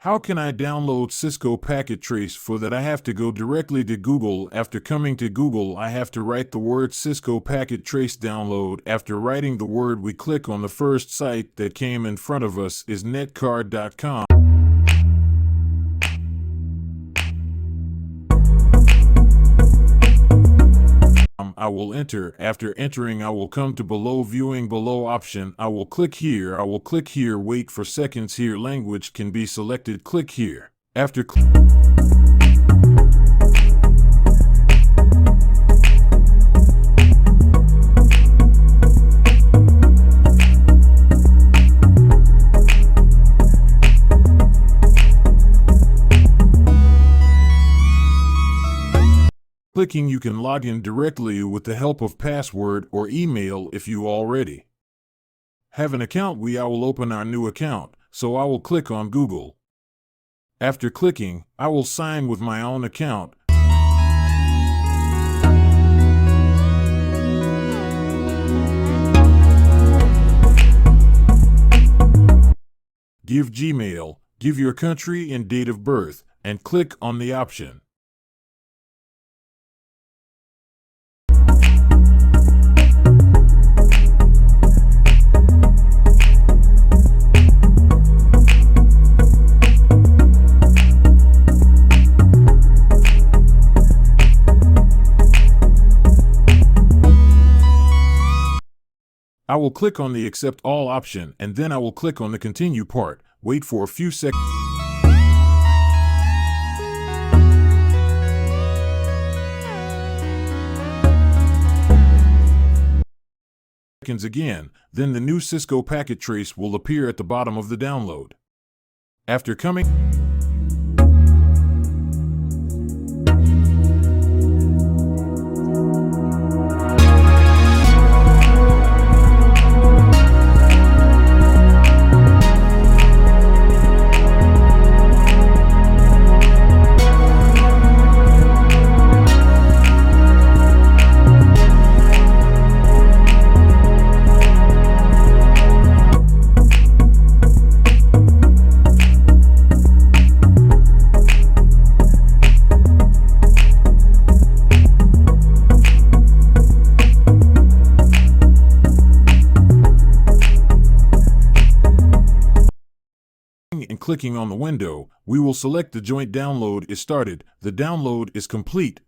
How can I download Cisco Packet Trace? For that I have to go directly to Google. After coming to Google, I have to write the word Cisco Packet Trace download. After writing the word, we click on the first site that came in front of us is netcard.com. I will enter. After entering, I will come to below viewing below option. I will click here. I will click here. Wait for seconds here. Language can be selected. Click here. After clicking, you can log in directly with the help of password or email if you already have an account. I will open our new account, so I will click on Google. After clicking, I will sign with my own account. Give Gmail, give your country and date of birth, and click on the option. I will click on the accept all option, and then I will click on the continue part. Wait for a few seconds again, then the new Cisco Packet Trace will appear at the bottom of the download. After coming and clicking on the window, we will select the joint download is started. The download is complete.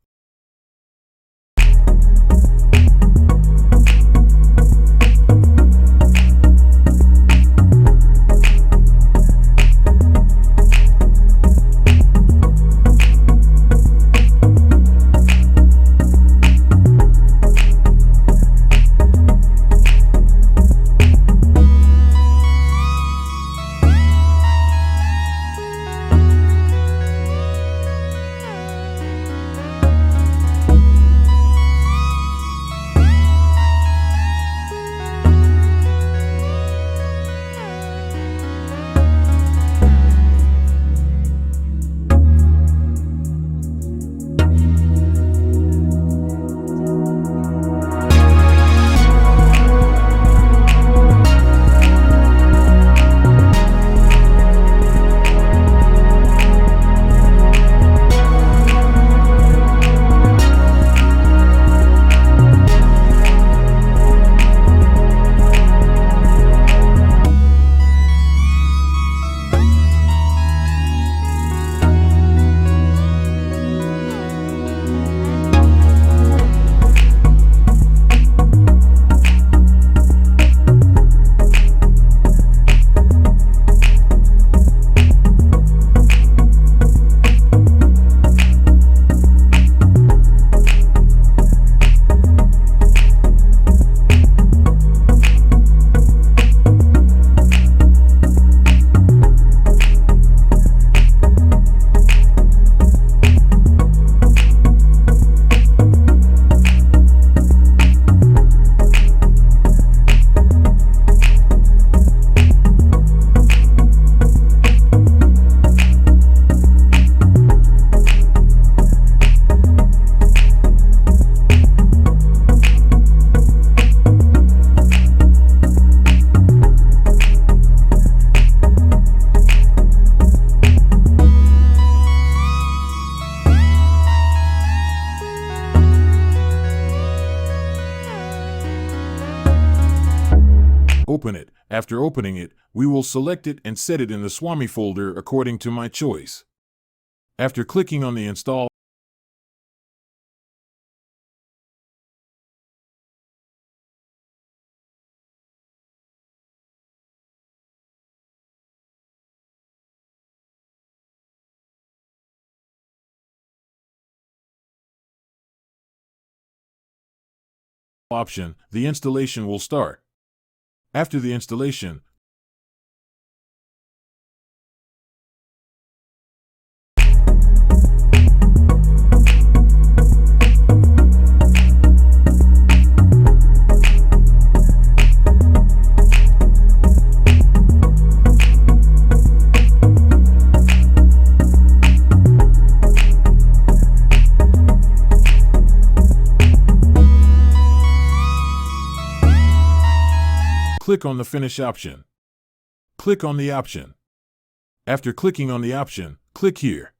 open it. After opening it, we will select it and set it in the Swami folder according to my choice. After clicking on the Install option, the installation will start. After the installation, click on the Finish option. Click on the option. After clicking on the option, click here.